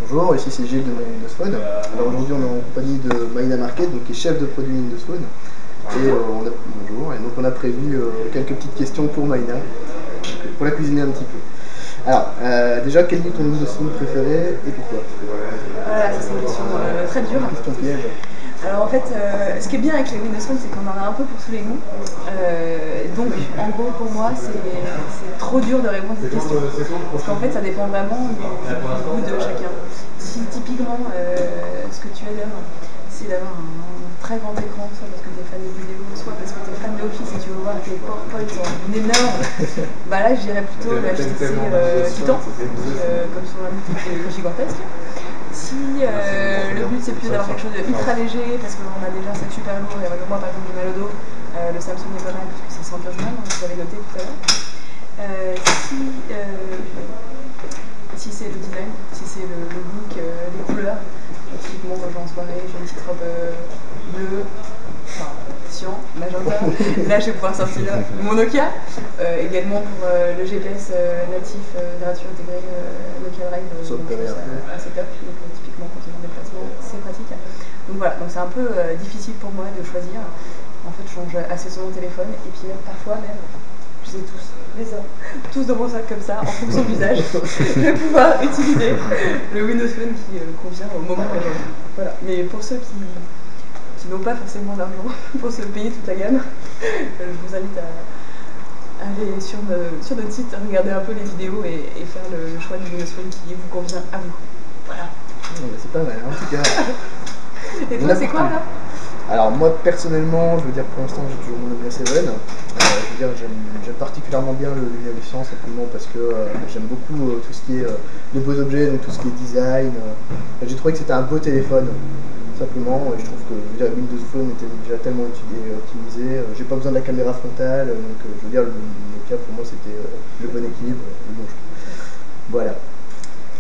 Bonjour, ici c'est Gilles de Windows Phone. Alors aujourd'hui on est en compagnie de Maïna Market, donc, qui est chef de produit Windows Phone. Et bonjour, et donc on a prévu quelques petites questions pour Maïna, pour la cuisiner un petit peu. Alors, déjà, quel est ton Windows Phone préféré et pourquoi? Voilà, ça c'est une question très dure. Question piège. Alors en fait, ce qui est bien avec les Windows Phone, c'est qu'on en a un peu pour tous les goûts. Donc en gros pour moi, c'est trop dur de répondre à cette question. Parce qu'en fait, ça dépend vraiment du goût de chacun. Si typiquement, ce que tu aimes, c'est d'avoir un très grand écran, soit parce que tu es fan de vidéo, soit parce que tu es fan d'Office et tu veux voir tes PowerPoint en énorme, bah là je dirais plutôt le HTC Titan, qui comme son nom est gigantesque. Si le but c'est plus d'avoir quelque chose de ultra léger, parce qu'on a déjà un sac super lourd, et moi par exemple j'ai mal au dos, le Samsung est pas mal puisque c'est 115 grammes, vous avez noté tout à l'heure. Si c'est le design, si c'est le look, les couleurs, typiquement quand je vais en soirée, j'ai une petite robe bleue, enfin cyan, magenta, là je vais pouvoir sortir mon Nokia, également pour le GPS natif gratuit intégré Nokia Drive, assez top, donc typiquement quand on est en déplacement c'est pratique. Donc voilà, donc c'est un peu difficile pour moi de choisir, en fait je change assez souvent de téléphone et puis parfois même, je les ai tous dans mon sac comme ça, en fonction de l'usage, je vais pouvoir utiliser le Windows Phone qui convient au moment présent. Voilà. Mais pour ceux qui n'ont pas forcément d'argent pour se payer toute la gamme, je vous invite à aller sur notre site, regarder un peu les vidéos et faire le choix du Windows Phone qui vous convient à vous. Voilà. C'est pas mal, hein, en tout cas. Et toi, c'est quoi là? Alors moi personnellement, je veux dire pour l'instant j'ai toujours mon Lumia 7. Je veux dire j'aime particulièrement bien le Lumia 800 simplement parce que j'aime beaucoup tout ce qui est les beaux objets, donc tout ce qui est design. J'ai trouvé que c'était un beau téléphone simplement et je trouve que je veux dire, Windows Phone était déjà tellement optimisé. J'ai pas besoin de la caméra frontale, donc je veux dire le Nokia pour moi c'était le bon équilibre, le bon choix. Voilà.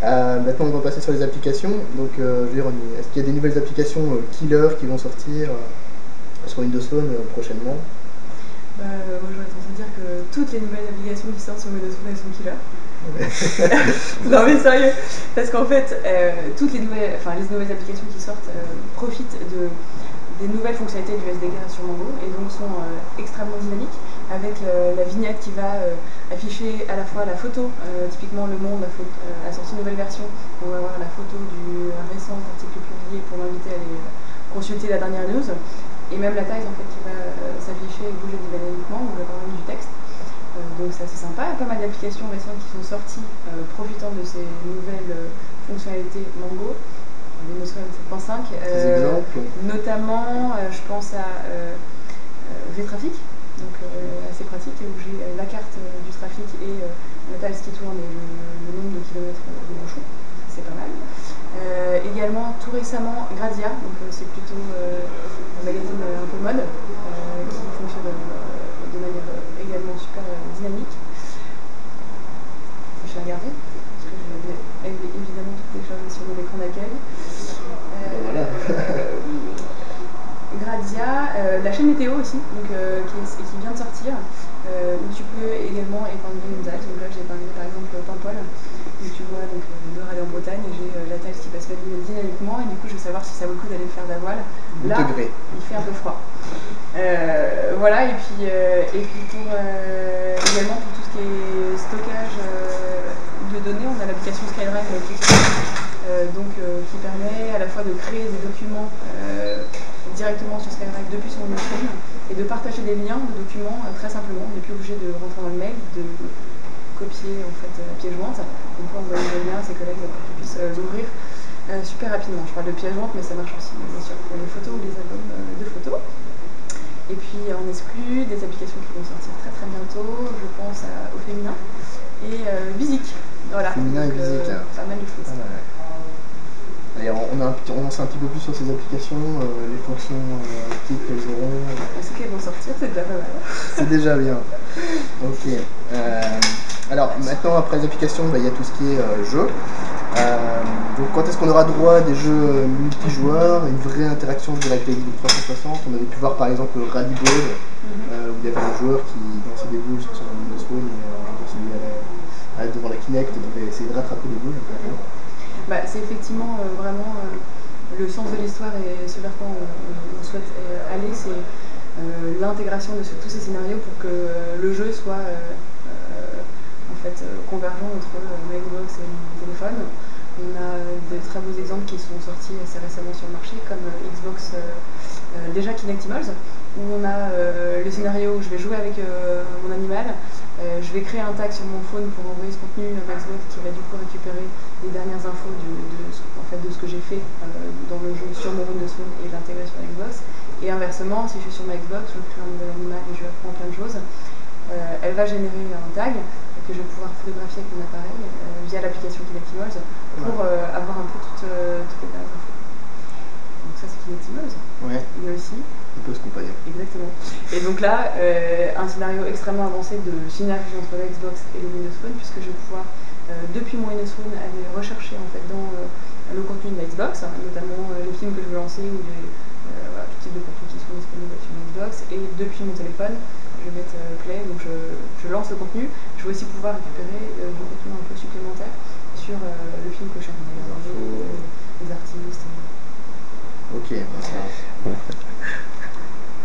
Maintenant, on va passer sur les applications. Donc, je veux dire, est-ce qu'il y a des nouvelles applications killer qui vont sortir sur Windows Phone prochainement? Moi, j'aurais tendance à dire que toutes les nouvelles applications qui sortent sur Windows Phone elles sont killer. Non mais sérieux, parce qu'en fait, les nouvelles applications qui sortent profitent des nouvelles fonctionnalités du SDK sur Mango et donc sont extrêmement dynamiques avec la vignette qui va afficher à la fois la photo, typiquement Le Monde a sorti une nouvelle version, on va voir la photo du récent article publié pour m'inviter à aller consulter la dernière news, et même la taille en fait qui va s'afficher et bouger dynamiquement, ou par exemple du texte. Donc c'est assez sympa, pas mal d'applications récentes qui sont sorties profitant de ces nouvelles fonctionnalités Mango. Windows Phone 7.5, notamment je pense à V-Traffic, donc assez pratique, où j'ai la carte du trafic et la taille qui tourne et le nombre de kilomètres de bouchons, c'est pas mal. Également tout récemment Grazia, donc c'est plutôt un magazine un peu mode qui fonctionne de manière également super dynamique. Je vais regarder, parce que je vais évidemment tout télécharger sur mon écran d'accueil. Grazia, la chaîne météo aussi, donc, qui vient de sortir, où tu peux également épingler une date. Donc là j'ai épinglé par exemple Paimpol, où tu vois donc, le nord aller en Bretagne, et j'ai la taille qui passe dynamiquement, et du coup je veux savoir si ça vaut le coup d'aller faire de la voile. Là, il fait un peu froid. Voilà, et puis pour, également pour tout ce qui est stockage de données, on a l'application SkyDrive qui permet à la fois de créer des documents directement sur SkyDrive depuis son Windows Phone et de partager des liens de documents très simplement. On n'est plus obligé de rentrer dans le mail, de copier en fait à pièce jointe. On peut envoyer des liens à ses collègues pour qu'ils puissent l'ouvrir super rapidement. Je parle de pièce jointe, mais ça marche aussi bien sûr pour les photos ou les albums de photos. Et puis on exclut des applications qui vont sortir très très bientôt, je pense au féminin et Visic. Voilà. Féminin et Visic. Pas mal de choses. Et on en sait un petit peu plus sur ces applications, les fonctions qu'elles auront. On sait qu'elles vont sortir, c'est déjà pas mal. C'est déjà bien. Ok. Alors maintenant, après les applications, il y a tout ce qui est jeux. Donc quand est-ce qu'on aura droit à des jeux multijoueurs, une vraie interaction directe avec Xbox 360? On avait pu voir par exemple Rally Ball, où il y avait un joueur qui lançait des boules sur son Windows Phone et celui devant la Kinect devait essayer de rattraper les boules. C'est effectivement vraiment le sens de l'histoire et ce vers quoi on souhaite aller, c'est l'intégration de tous ces scénarios pour que le jeu soit en fait convergent entre la Xbox et le téléphone. On a de très beaux exemples qui sont sortis assez récemment sur le marché, comme Xbox déjà Kinectimals, où on a le scénario où je vais jouer avec mon animal, je vais créer un tag sur mon phone pour envoyer ce contenu à Xbox qui va du coup récupérer les dernières infos de ce que j'ai fait dans le jeu sur mon Windows Phone et l'intégrer sur Xbox. Et inversement, si je suis sur ma Xbox, je crée un nouvel animal et je apprends plein de choses, elle va générer un tag que je vais pouvoir photographier avec mon appareil via l'application Kinectimals pour avoir un peu toutes les dernières infos. Donc ça c'est Kinectimals. Ouais. Il y a aussi Windows Companion. Exactement. Et donc là, un scénario extrêmement avancé de synergie entre la Xbox et le Windows Phone, puisque je vais pouvoir, depuis mon Windows Phone, aller rechercher en fait dans le contenu de la Xbox, notamment les films que je veux lancer ou tout type de contenu qui sont disponibles sur ma Xbox. Et depuis mon téléphone, je vais mettre play, donc je lance le contenu. Je vais aussi pouvoir récupérer du contenu un peu supplémentaire sur le film que je suis en train de regarder, les artistes. Ok,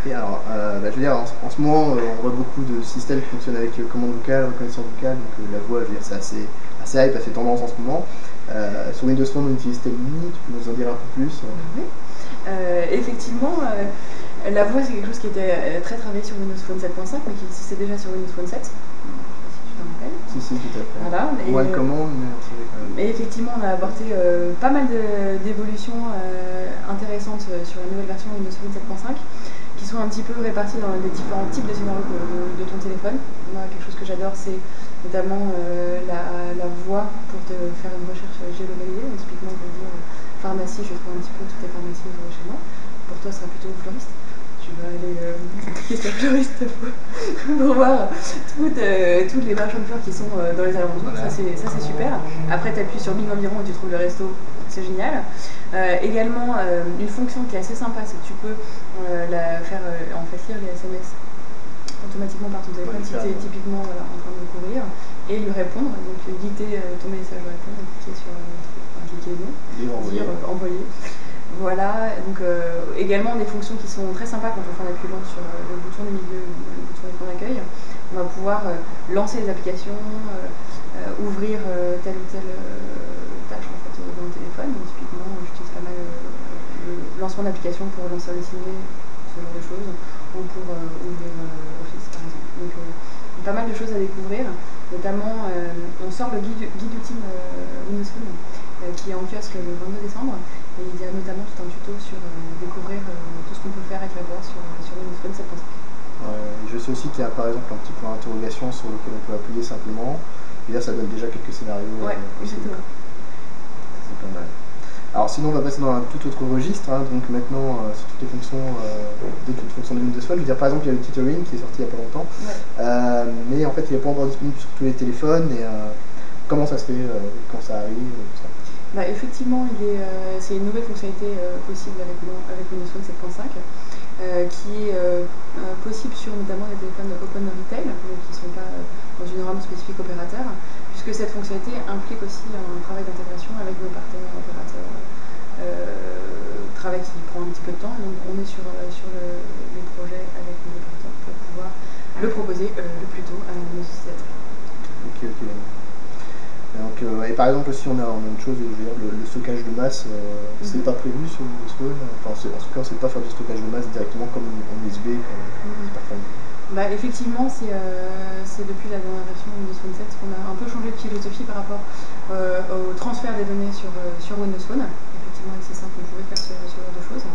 et alors, je veux dire, en ce moment, on voit beaucoup de systèmes qui fonctionnent avec commande vocale, reconnaissance vocale, donc la voix, je veux dire, c'est assez hype, assez tendance en ce moment. Sur Windows Phone, on utilise Telly, tu peux nous en dire un peu plus Oui. Effectivement, la voix, c'est quelque chose qui était très travaillé sur Windows Phone 7.5, mais qui existait déjà sur Windows Phone 7. Si tu t'en rappelles. Si, tout à fait. Voilà. Moins de commandes, mais on savait quand même. Et effectivement, on a apporté pas mal d'évolutions intéressantes sur la nouvelle version Windows Phone 7.5, qui sont un petit peu réparties dans les différents types de scénarios de ton téléphone. Moi, quelque chose que j'adore, c'est notamment la voix pour te faire une recherche géolocalisée. Donc, typiquement, je vais dire pharmacie, je trouve un petit peu toutes les pharmacies autour de chez moi. Pour toi, ce sera plutôt fleuriste. Tu vas aller cliquer sur fleuriste pour voir toutes les marchands de fleurs qui sont dans les alentours. Voilà. Ça, c'est super. Après, tu appuies sur Bing Environ et tu trouves le resto. C'est génial. Également, une fonction qui est assez sympa, c'est que tu peux faire en fait lire les SMS automatiquement par ton téléphone si tu es typiquement en train de courir et lui répondre. Donc, dicter ton message à répondre, cliquer non, dire envoyer. Voilà, donc également des fonctions qui sont très sympas quand on fait un appui long sur le bouton du milieu, le bouton écran d'accueil. On va pouvoir lancer des applications, ouvrir telle ou telle tâche en fait, dans le téléphone. Donc typiquement, j'utilise pas mal le lancement d'applications pour lancer le ciné, ce genre de choses, ou pour ouvrir Office par exemple. Donc pas mal de choses à découvrir, notamment on sort le guide ultime Windows Phone qui est en kiosque le 22 décembre. Et il y a notamment tout un tuto sur découvrir tout ce qu'on peut faire avec la voix sur Windows Phone 7.5. Je sais aussi qu'il y a par exemple un petit point d'interrogation sur lequel on peut appuyer simplement. Et là, ça donne déjà quelques scénarios. Ouais, exactement. C'est pas mal. Alors sinon, on va passer dans un tout autre registre. Donc maintenant, c'est toutes les fonctions, toutes fonctions de Windows Phone. Je veux dire, par exemple, il y a le tutoring qui est sorti il n'y a pas longtemps. Ouais. Mais en fait, il n'est pas encore disponible sur tous les téléphones. Et comment ça se fait quand ça arrive tout ça. Effectivement, c'est une nouvelle fonctionnalité possible avec Windows Phone 7.5 qui est possible sur notamment les téléphones Open Retail, donc qui ne sont pas dans une ROM spécifique opérateur, puisque cette fonctionnalité implique aussi un travail d'intégration avec nos partenaires opérateurs, travail qui prend un petit peu de temps, donc on est sur les projets avec nos opérateurs pour pouvoir le proposer le plus tôt à nos utilisateurs. Ok. Donc, et par exemple, si on a une chose, je veux dire, le stockage de masse, c'est pas prévu sur Windows Phone. Enfin, en tout cas, on ne sait pas faire du stockage de masse directement comme en USB. C'est pas prévu. Effectivement, c'est depuis la dernière version de Windows Phone 7 qu'on a un peu changé de philosophie par rapport au transfert des données sur Windows Phone. Effectivement, avec ces simple, on pouvait faire ce genre de choses.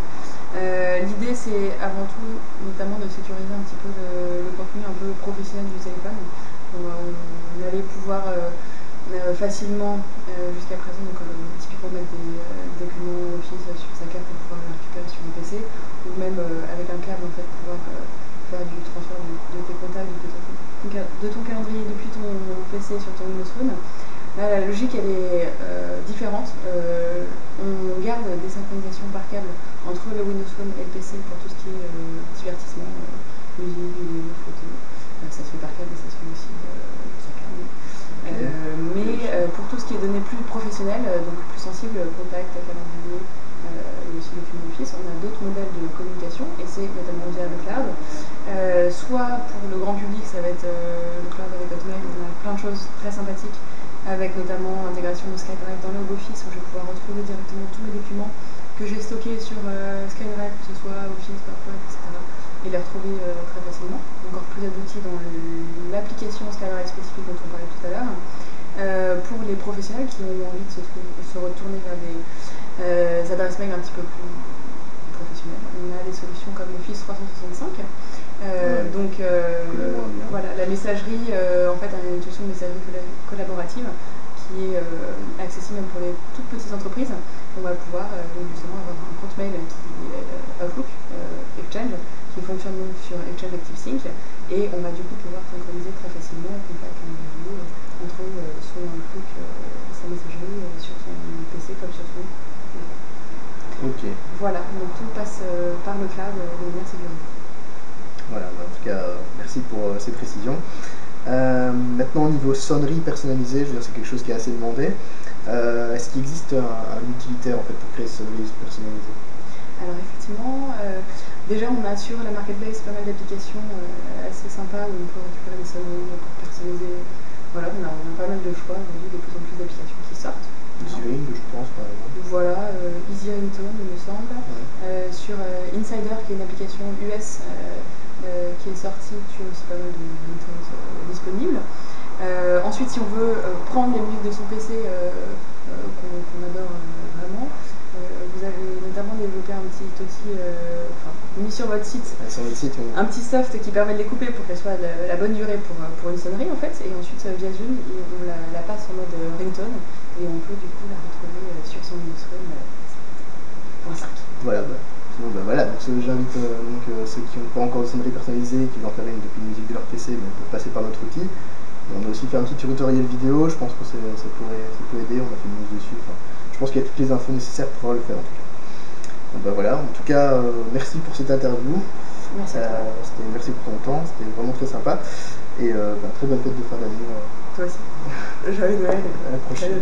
L'idée, c'est avant tout, notamment, de sécuriser un petit peu le contenu un peu professionnel du téléphone. On allait pouvoir facilement jusqu'à présent, donc typiquement mettre des documents Office sur sa carte pour pouvoir le récupérer sur un PC, ou même avec un câble en fait pouvoir faire du transfert de tes contacts, de ton calendrier depuis ton PC sur ton Windows Phone. Là, la logique elle est différente. On garde des synchronisations par câble entre le Windows Phone et le PC pour tout ce qui est divertissement, musique, vidéo, photo. Ça se fait par câble et ça se fait aussi sur câble. Mais pour pour tout ce qui est données plus professionnelles, donc plus sensibles, contact, calendrier, et aussi documents Office, on a d'autres modèles de communication, et c'est notamment via le cloud. Soit pour le grand public, ça va être le cloud avec Hotmail, on a plein de choses très sympathiques, avec notamment l'intégration de SkyDrive dans le Home Office, où je vais pouvoir retrouver directement tous mes documents que j'ai stockés sur SkyDrive, que ce soit Office, PowerPoint, etc., et les retrouver très facilement. Encore plus abouti dans l'application SkyDrive spécifique dont on parlait tout à l'heure. Pour les professionnels qui ont envie de se retourner vers des adresses mail un petit peu plus professionnelles, on a des solutions comme Office 365. Donc voilà, la messagerie, en fait, une solution de messagerie collaborative qui est accessible même pour les toutes petites entreprises. On va pouvoir justement avoir un compte mail qui est Outlook, Exchange, qui fonctionne donc sur Exchange ActiveSync, et on va du coup pouvoir synchroniser très facilement contact entre son Outlook, sa messagerie sur son PC comme sur son téléphone. Ok. Voilà, donc tout passe par le cloud de manière sécurisée. Voilà, en tout cas, merci pour ces précisions. Maintenant, au niveau sonnerie personnalisée, je veux dire, c'est quelque chose qui est assez demandé. Est-ce qu'il existe un utilitaire en fait, pour créer cette sonnerie personnalisée? Alors effectivement, déjà on a sur la marketplace pas mal d'applications assez sympas où on peut récupérer des sonneries pour personnaliser. Voilà, on a pas mal de choix aujourd'hui, de plus en plus d'applications qui sortent. Easy-Ring, je pense, par exemple. Voilà, Easy Ringtone, il me semble. Ouais. Sur Insider, qui est une application US qui est sortie, tu as aussi pas mal de ringtones disponibles. Ensuite, si on veut prendre les musiques de son PC qu'on adore vraiment, vous avez notamment développé un petit outil, mis sur votre site, oui. Un petit soft qui permet de les couper pour qu'elles soient la bonne durée pour une sonnerie en fait, et ensuite via Zoom on la passe en mode ringtone et on peut du coup la retrouver sur son Windows 5. Voilà, voilà, donc j'invite ceux qui n'ont pas encore de sonnerie personnalisée, qui veulent en faire une depuis une musique de leur PC, peuvent passer par notre outil. Et on a aussi fait un petit tutoriel vidéo, je pense que ça peut aider, on a fait une news dessus. Je pense qu'il y a toutes les infos nécessaires pour pouvoir le faire en tout cas. Donc, voilà, en tout cas, merci pour cette interview. Merci. Merci pour ton temps, c'était vraiment très sympa. Et très bonne fête de fin d'année. Toi aussi. Joyeux Noël. À la prochaine.